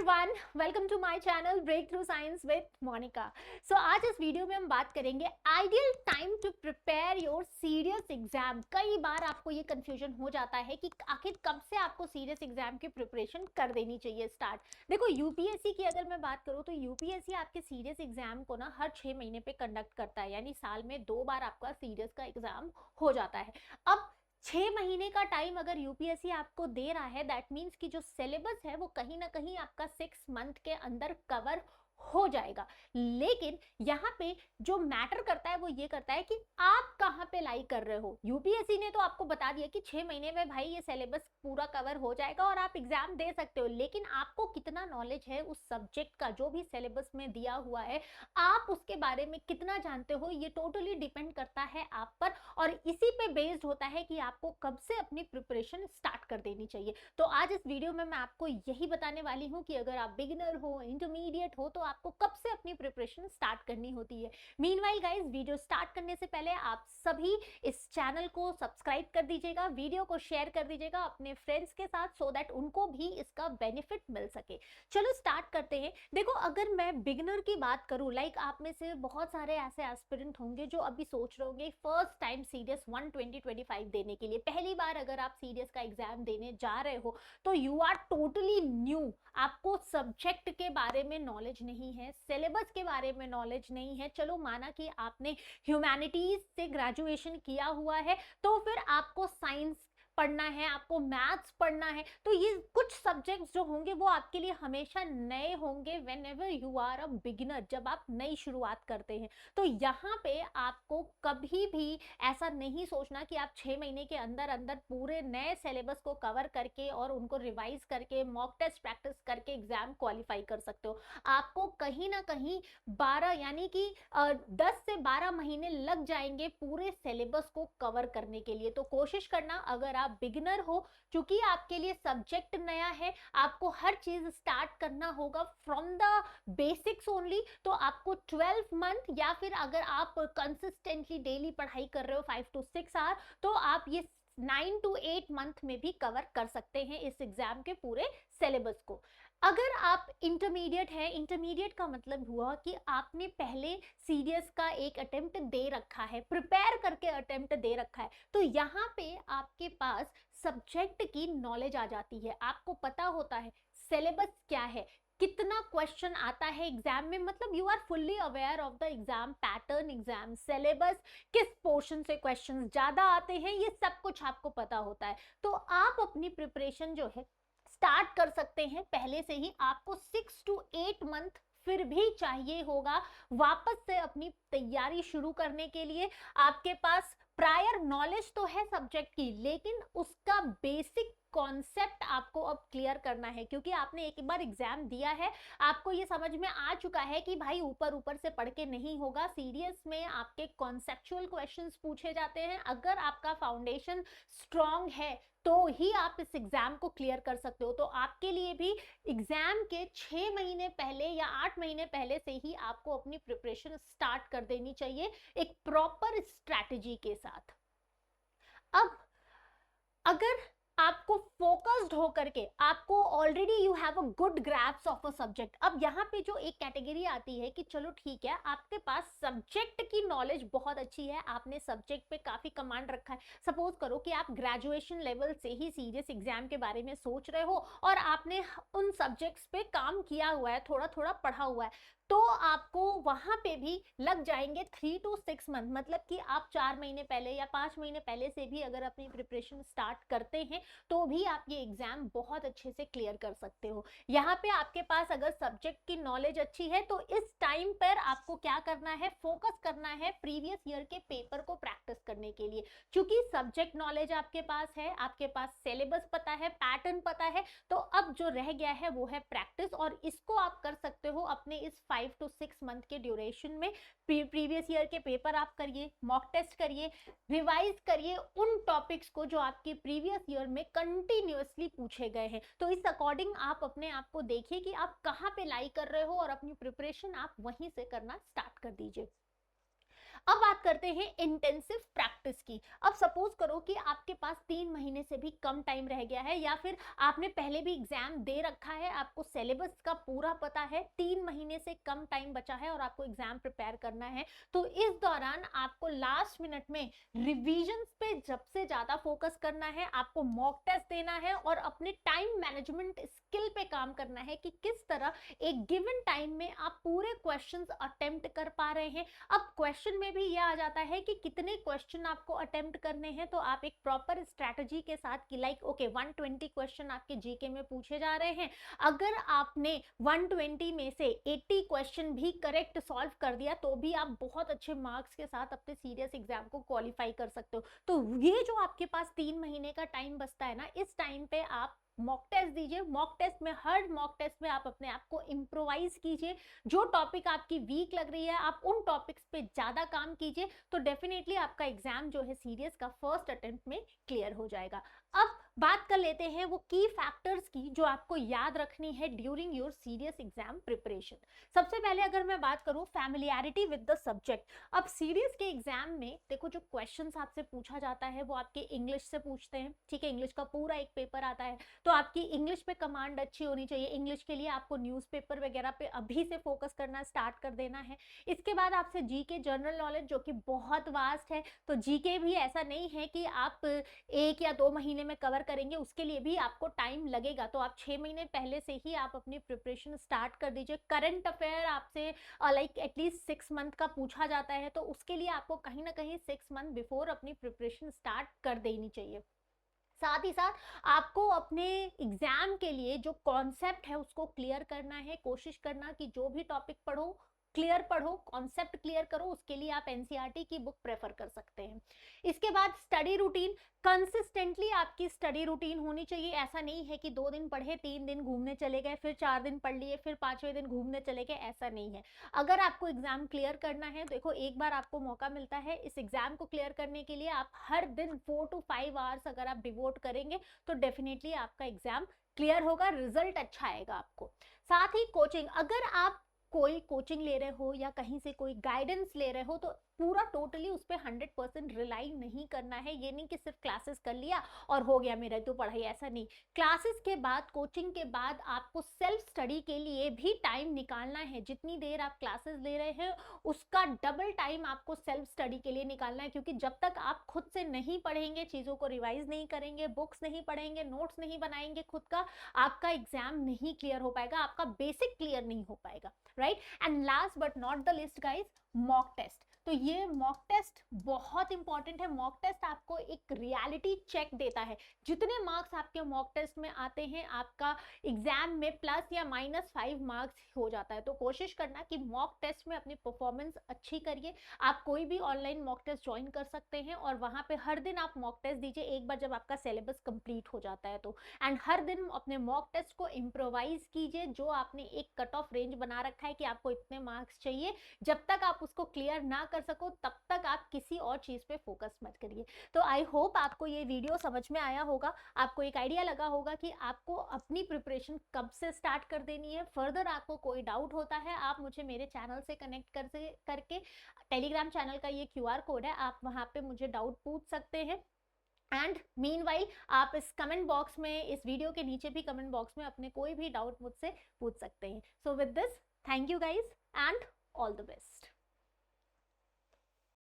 Everyone, welcome to my channel break through science with Monika. So आज इस video में हम बात करेंगे ideal time to prepare your serious exam. कई बार आपको ये कंफ्यूजन हो जाता है कि आखिर कब से आपको सीरियस एग्जाम की प्रिपरेशन कर देनी चाहिए स्टार्ट। देखो, यूपीएससी की अगर मैं बात करूँ तो यूपीएससी आपके सीरियस एग्जाम को ना हर 6 महीने पे कंडक्ट करता है, यानी साल में 2 बार आपका सीरियस का एग्जाम हो जाता है। अब 6 महीने का टाइम अगर यूपीएससी आपको दे रहा है, दैट मीन्स कि जो सिलेबस है वो कहीं ना कहीं आपका 6 मंथ के अंदर कवर हो जाएगा। लेकिन यहाँ पे जो मैटर करता है वो ये करता है कि आप कहाँ पे लाई कर रहे हो। यूपीएससी ने तो आपको बता दिया कि 6 महीने में भाई ये सिलेबस पूरा कवर हो जाएगा और आप एग्जाम दे सकते हो, लेकिन आपको कितना नॉलेज है उस सब्जेक्ट का जो भी सिलेबस में दिया हुआ है, आप उसके बारे में कितना जानते हो, ये टोटली डिपेंड करता है आप पर। और इसी पे बेस्ड होता है कि आपको कब से अपनी प्रिपरेशन स्टार्ट कर देनी चाहिए। तो आज इस वीडियो में मैं आपको यही बताने वाली हूँ कि अगर आप बिगिनर हो, इंटरमीडिएट हो, तो आपको कब से अपनी प्रिपरेशन स्टार्ट करनी होती है। मीनवाइल गाइस, वीडियो स्टार्ट करने से पहले आप सभी इस चैनल को सब्सक्राइब कर दीजिएगा, वीडियो को शेयर कर दीजिएगा अपने फ्रेंड्स के साथ, सो दैट उनको भी इसका बेनिफिट मिल सके। चलो स्टार्ट करते हैं। देखो, अगर मैं बिगिनर की बात करूं, लाइक आप में से बहुत सारे ऐसे एस्पिरेंट होंगे जो अभी सोच रहे होंगे फर्स्ट टाइम सीरियस 120-25 देने के लिए, पहली बार अगर आप सीरियस का एग्जाम देने जा रहे हो, तो यू आर टोटली न्यू। आपको सब्जेक्ट के बारे में नॉलेज नहीं है, सिलेबस के बारे में नॉलेज नहीं है। चलो माना कि आपने ह्यूमैनिटीज से ग्रेजुएशन किया हुआ है, तो फिर आपको साइंस पढ़ना है, आपको मैथ्स पढ़ना है, तो ये कुछ सब्जेक्ट्स जो होंगे वो आपके लिए हमेशा नए होंगे whenever you are a beginner, जब आप नई शुरुआत करते हैं। तो यहाँ पे आपको कभी भी ऐसा नहीं सोचना कि आप 6 महीने के अंदर अंदर पूरे नए सिलेबस को कवर करके और उनको रिवाइज करके मॉक टेस्ट प्रैक्टिस करके एग्जाम क्वालिफाई कर सकते हो। आपको कहीं ना कहीं 12 यानी कि 10 से 12 महीने लग जाएंगे पूरे सिलेबस को कवर करने के लिए। तो कोशिश करना, अगर आप बिगिनर हो, क्योंकि आपके लिए सब्जेक्ट नया है, आपको हर चीज स्टार्ट करना होगा फ्रॉम द बेसिक्स ओनली, तो आपको 12 मंथ, या फिर अगर आप कंसिस्टेंटली डेली पढ़ाई कर रहे हो 5 to 6 आवर, तो आप ये 9 to 8 मंथ में भी कवर कर सकते हैं इस एग्जाम के पूरे सिलेबस को। अगर आप इंटरमीडिएट है, इंटरमीडिएट का मतलब हुआ कि आपने पहले सीरियस का एक अटेम्प्ट दे रखा है, प्रिपेयर करके अटेम्प्ट दे रखा है, तो यहाँ पे आपके पास सब्जेक्ट की नॉलेज आ जाती है। आपको पता होता है सिलेबस क्या है, कितना क्वेश्चन आता है एग्जाम में, मतलब you are fully aware of the exam pattern, exam syllabus, किस पोर्शन से क्वेश्चन ज्यादा आते हैं, ये सब कुछ आपको पता होता है। तो आप अपनी प्रिपरेशन जो है स्टार्ट कर सकते हैं पहले से ही। आपको 6 to 8 मंथ फिर भी चाहिए होगा वापस से अपनी तैयारी शुरू करने के लिए। आपके पास प्रायर नॉलेज तो है सब्जेक्ट की, लेकिन उसका बेसिक कॉन्सेप्ट आपको अब क्लियर करना है, क्योंकि आपने एक बार एग्जाम दिया है, आपको ये समझ में आ चुका है कि भाई ऊपर ऊपर से पढ़ के नहीं होगा। सीरियस में आपके कॉन्सेप्चुअल क्वेश्चंस पूछे जाते हैं। अगर आपका फाउंडेशन स्ट्रांग है तो ही आप इस एग्जाम को क्लियर कर सकते हो। तो आपके लिए भी एग्जाम के 6 महीने पहले या 8 महीने पहले से ही आपको अपनी प्रिपरेशन स्टार्ट कर देनी चाहिए एक प्रॉपर स्ट्रैटेजी के साथ। अब अगर आपको फोकस्ड होकर के, आपको already you have a good grasps of a subject, अब यहाँ पे जो एक कैटेगरी आती है कि चलो ठीक है, आपके पास सब्जेक्ट की नॉलेज बहुत अच्छी है, आपने सब्जेक्ट पे काफी कमांड रखा है। सपोज करो कि आप ग्रेजुएशन लेवल से ही सीरियस एग्जाम के बारे में सोच रहे हो और आपने उन सब्जेक्ट्स पे काम किया हुआ है, थोड़ा थोड़ा पढ़ा हुआ है, तो आपको वहां पे भी लग जाएंगे 3 to 6 मंथ। मतलब कि आप 4 महीने पहले या 5 महीने पहले से भी अगर अपनी प्रिपरेशन स्टार्ट करते हैं, तो भी आप ये एग्जाम बहुत अच्छे से क्लियर कर सकते हो। यहाँ पे आपके पास अगर सब्जेक्ट की नॉलेज अच्छी है, तो इस टाइम पर आपको क्या करना है, फोकस करना है प्रीवियस ईयर के पेपर को प्रैक्टिस करने के लिए। क्योंकि सब्जेक्ट नॉलेज आपके पास है, आपके पास सिलेबस पता है, पैटर्न पता है, तो अब जो रह गया है वो है प्रैक्टिस। और इसको आप कर सकते हो अपने इस 5 to 6 मंथ के ड्यूरेशन में। प्रीवियस ईयर के पेपर आप करिए, मॉक टेस्ट करिए, रिवाइज करिए उन टॉपिक्स को जो आपके प्रीवियस ईयर में कंटिन्यूअसली पूछे गए हैं। तो इस अकॉर्डिंग आप अपने आप को देखिए कि आप कहां पे लाई कर रहे हो और अपनी प्रिपरेशन आप वहीं से करना स्टार्ट कर दीजिए। अब बात करते हैं इंटेंसिव प्रैक्टिस की। अब सपोज करो कि आपके पास 3 महीने से भी कम टाइम रह गया है, या फिर आपने पहले भी एग्जाम दे रखा है, आपको सिलेबस का पूरा पता है, 3 महीने से कम टाइम बचा है और आपको एग्जाम प्रिपेयर करना है। तो इस दौरान आपको लास्ट मिनट में रिविजन पे सबसे ज्यादा फोकस करना है, आपको मॉक टेस्ट देना है और अपने टाइम मैनेजमेंट स्किल पे काम करना है कि किस तरह एक गिवन टाइम में आप पूरे क्वेश्चंस अटेम्प्ट कर पा रहे हैं। अब क्वेश्चन में भी यह आ जाता है कि कितने क्वेश्चन आपको अटेम्प्ट करने हैं, तो आप एक प्रॉपर स्ट्रैटेजी के साथ कि लाइक ओके 120 क्वेश्चन आपके जीके में पूछे जा रहे हैं, अगर आपने 120 में से 80 क्वेश्चन भी करेक्ट सॉल्व कर दिया तो भी आप बहुत अच्छे मार्क्स के साथ अपने सीरियस एग्जाम को क्वालिफाई कर सकते हो। तो ये जो आपके पास 3 महीने का टाइम बचता है ना, इस टाइम पे आप मॉक टेस्ट दीजिए। मॉक टेस्ट में, हर मॉक टेस्ट में आप अपने आप को इम्प्रोवाइज कीजिए। जो टॉपिक आपकी वीक लग रही है आप उन टॉपिक्स पे ज्यादा काम कीजिए, तो डेफिनेटली आपका एग्जाम जो है सीरियस का फर्स्ट अटेम्प्ट में क्लियर हो जाएगा। अब बात कर लेते हैं वो की फैक्टर्स की जो आपको याद रखनी है during your serious exam preparation. सबसे पहले अगर मैं बात करूं फैमिलियरिटी विद द सब्जेक्ट। अब सीरियस के एग्जाम में देखो जो क्वेश्चंस आपसे पूछा जाता है वो आपके इंग्लिश से पूछते हैं, ठीक है, इंग्लिश का पूरा एक पेपर आता है, तो आपकी इंग्लिश पे कमांड अच्छी होनी चाहिए। इंग्लिश के लिए आपको न्यूज़पेपर वगैरह पे अभी से फोकस करना स्टार्ट कर देना है। इसके बाद आपसे जीके जनरल नॉलेज जो कि बहुत वास्ट है, तो जीके भी ऐसा नहीं है कि आप 1 या 2 महीने में कवर करेंगे, उसके लिए भी आपको टाइम लगेगा। तो आप 6 महीने पहले से ही आप अपनी प्रिपरेशन स्टार्ट कर दीजिए। करंट अफेयर आपसे लाइक एटलीस्ट 6 मंथ का पूछा जाता है, तो उसके लिए आपको कहीं ना कहीं 6 मंथ बिफोर अपनी प्रिपरेशन स्टार्ट कर देनी चाहिए। साथ ही साथ आपको अपने एग्जाम के लिए जो कॉन्सेप्ट है उसको क्लियर करना है। कोशिश करना कि जो भी टॉपिक पढ़ो क्लियर पढ़ो, कॉन्सेप्ट क्लियर करो। उसके लिए आप एनसीईआरटी की बुक प्रेफर कर सकते हैं। इसके बाद स्टडी रूटीन, कंसिस्टेंटली आपकी स्टडी रूटीन होनी चाहिए। ऐसा नहीं है कि 2 दिन पढ़े, 3 दिन घूमने चले गए, फिर 4 दिन पढ़ लिए, फिर 5वें दिन घूमने चले गए, ऐसा नहीं है। अगर आपको एग्जाम क्लियर करना है, देखो एक बार आपको मौका मिलता है इस एग्जाम को क्लियर करने के लिए, आप हर दिन 4 to 5 आवर्स अगर आप डिवोट करेंगे तो डेफिनेटली आपका एग्जाम क्लियर होगा, रिजल्ट अच्छा आएगा आपको। साथ ही कोचिंग, अगर आप कोई कोचिंग ले रहे हो या कहीं से कोई गाइडेंस ले रहे हो तो पूरा टोटली उस पर 100% रिलाई नहीं करना है। ये नहीं कि सिर्फ क्लासेस कर लिया और हो गया मेरा तो पढ़ाई, ऐसा नहीं। क्लासेस के बाद, कोचिंग के बाद आपको सेल्फ स्टडी के लिए भी टाइम निकालना है। जितनी देर आप क्लासेस ले रहे हैं उसका डबल टाइम आपको सेल्फ स्टडी के लिए निकालना है, क्योंकि जब तक आप खुद से नहीं पढ़ेंगे, चीज़ों को रिवाइज नहीं करेंगे, बुक्स नहीं पढ़ेंगे, नोट्स नहीं बनाएंगे खुद का, आपका एग्जाम नहीं क्लियर हो पाएगा, आपका बेसिक क्लियर नहीं हो पाएगा, right. And last but not the least guys, mock test. तो ये मॉक टेस्ट बहुत इंपॉर्टेंट है। मॉक टेस्ट आपको एक रियलिटी चेक देता है। जितने मार्क्स आपके मॉक टेस्ट में आते हैं आपका एग्जाम में प्लस या -5 मार्क्स हो जाता है। तो कोशिश करना कि मॉक टेस्ट में अपनी परफॉर्मेंस अच्छी करिए। आप कोई भी ऑनलाइन मॉक टेस्ट ज्वाइन कर सकते हैं और वहां पे हर दिन आप मॉक टेस्ट दीजिए, एक बार जब आपका सिलेबस कंप्लीट हो जाता है तो। एंड हर दिन अपने मॉक टेस्ट को इम्प्रोवाइज कीजिए। जो आपने एक कट ऑफ रेंज बना रखा है कि आपको इतने मार्क्स चाहिए, जब तक आप उसको क्लियर ना कर सको तब तक आप किसी और चीज पे फोकस मत करिए। तो आई होप आपको ये वीडियो समझ में आया होगा, आपको एक आइडिया लगा होगा कि आपको अपनी प्रिपरेशन कब से स्टार्ट कर देनी है। फर्दर आपको कोई डाउट होता है आप मुझे मेरे चैनल से कनेक्ट करके, टेलीग्राम चैनल का ये QR कोड है, आप वहां पे मुझे डाउट पूछ सकते हैं। एंड मीनवाइल आप इस कमेंट बॉक्स में, इस वीडियो के नीचे भी कमेंट बॉक्स में अपने कोई भी डाउट मुझसे पूछ सकते हैं। So with this, thank you guys and all the best.